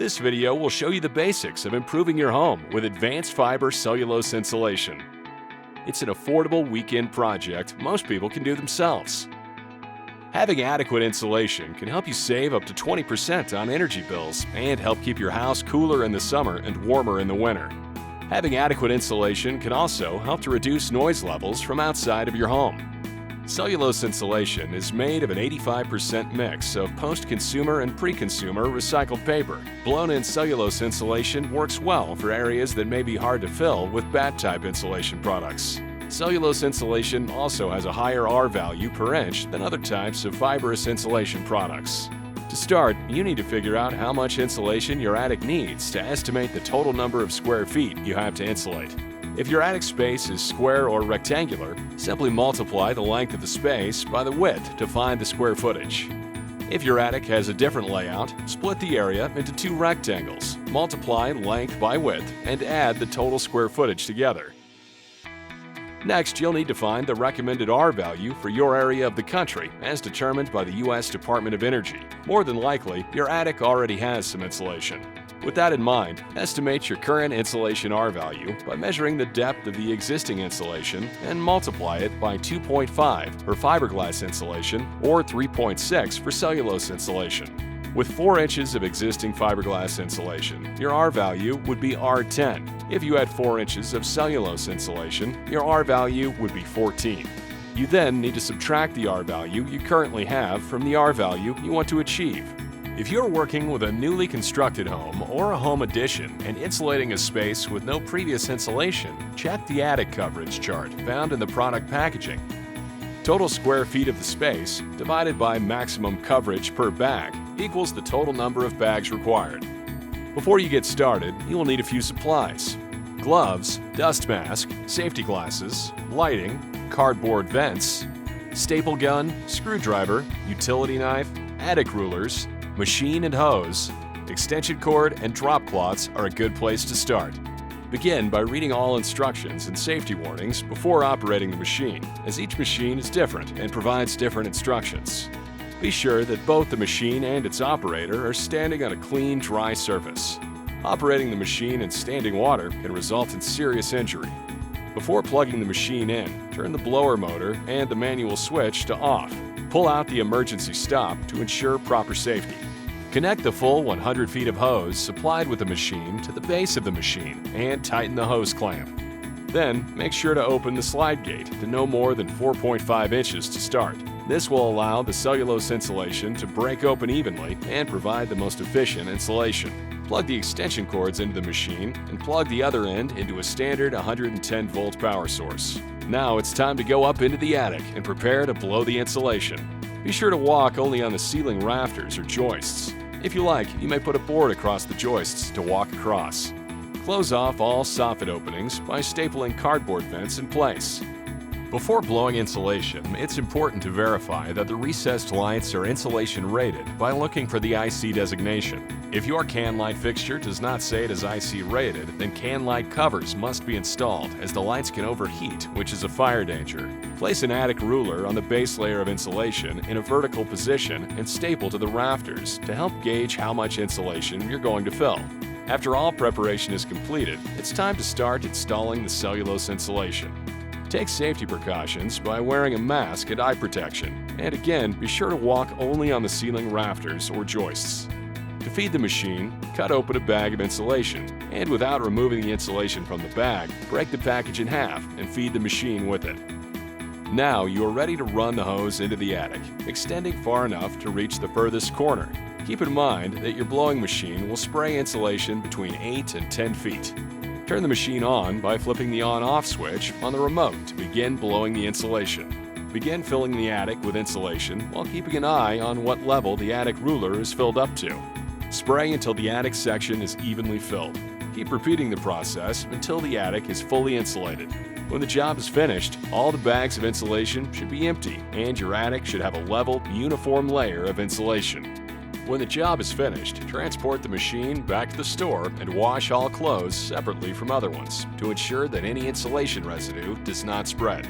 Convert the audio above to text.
This video will show you the basics of improving your home with AdvFiber cellulose insulation. It's an affordable weekend project most people can do themselves. Having adequate insulation can help you save up to 20% on energy bills and help keep your house cooler in the summer and warmer in the winter. Having adequate insulation can also help to reduce noise levels from outside of your home. Cellulose insulation is made of an 85% mix of post-consumer and pre-consumer recycled paper. Blown-in cellulose insulation works well for areas that may be hard to fill with batt-type insulation products. Cellulose insulation also has a higher R value per inch than other types of fibrous insulation products. To start, you need to figure out how much insulation your attic needs to estimate the total number of square feet you have to insulate. If your attic space is square or rectangular, simply multiply the length of the space by the width to find the square footage. If your attic has a different layout, split the area into two rectangles, multiply length by width, and add the total square footage together. Next, you'll need to find the recommended R value for your area of the country as determined by the U.S. Department of Energy. More than likely, your attic already has some insulation. With that in mind, estimate your current insulation R value by measuring the depth of the existing insulation and multiply it by 2.5 for fiberglass insulation or 3.6 for cellulose insulation. With 4 inches of existing fiberglass insulation, your R value would be R10. If you had 4 inches of cellulose insulation, your R value would be 14. You then need to subtract the R value you currently have from the R value you want to achieve. If you're working with a newly constructed home or a home addition and insulating a space with no previous insulation, check the attic coverage chart found in the product packaging. Total square feet of the space divided by maximum coverage per bag equals the total number of bags required. Before you get started, you will need a few supplies: gloves, dust mask, safety glasses, lighting, cardboard vents, staple gun, screwdriver, utility knife, attic rulers, machine and hose, extension cord, and drop cloths are a good place to start. Begin by reading all instructions and safety warnings before operating the machine, as each machine is different and provides different instructions. Be sure that both the machine and its operator are standing on a clean, dry surface. Operating the machine in standing water can result in serious injury. Before plugging the machine in, turn the blower motor and the manual switch to off. Pull out the emergency stop to ensure proper safety. Connect the full 100 feet of hose supplied with the machine to the base of the machine and tighten the hose clamp. Then, make sure to open the slide gate to no more than 4.5 inches to start. This will allow the cellulose insulation to break open evenly and provide the most efficient insulation. Plug the extension cords into the machine and plug the other end into a standard 110-volt power source. Now it's time to go up into the attic and prepare to blow the insulation. Be sure to walk only on the ceiling rafters or joists. If you like, you may put a board across the joists to walk across. Close off all soffit openings by stapling cardboard vents in place. Before blowing insulation, it's important to verify that the recessed lights are insulation rated by looking for the IC designation. If your can light fixture does not say it is IC rated, then can light covers must be installed, as the lights can overheat, which is a fire danger. Place an attic ruler on the base layer of insulation in a vertical position and staple to the rafters to help gauge how much insulation you're going to fill. After all preparation is completed, it's time to start installing the cellulose insulation. Take safety precautions by wearing a mask and eye protection, and again, be sure to walk only on the ceiling rafters or joists. To feed the machine, cut open a bag of insulation, and without removing the insulation from the bag, break the package in half and feed the machine with it. Now you are ready to run the hose into the attic, extending far enough to reach the furthest corner. Keep in mind that your blowing machine will spray insulation between 8 and 10 feet. Turn the machine on by flipping the on-off switch on the remote to begin blowing the insulation. Begin filling the attic with insulation while keeping an eye on what level the attic ruler is filled up to. Spray until the attic section is evenly filled. Keep repeating the process until the attic is fully insulated. When the job is finished, all the bags of insulation should be empty and your attic should have a level, uniform layer of insulation. When the job is finished, transport the machine back to the store and wash all clothes separately from other ones to ensure that any insulation residue does not spread.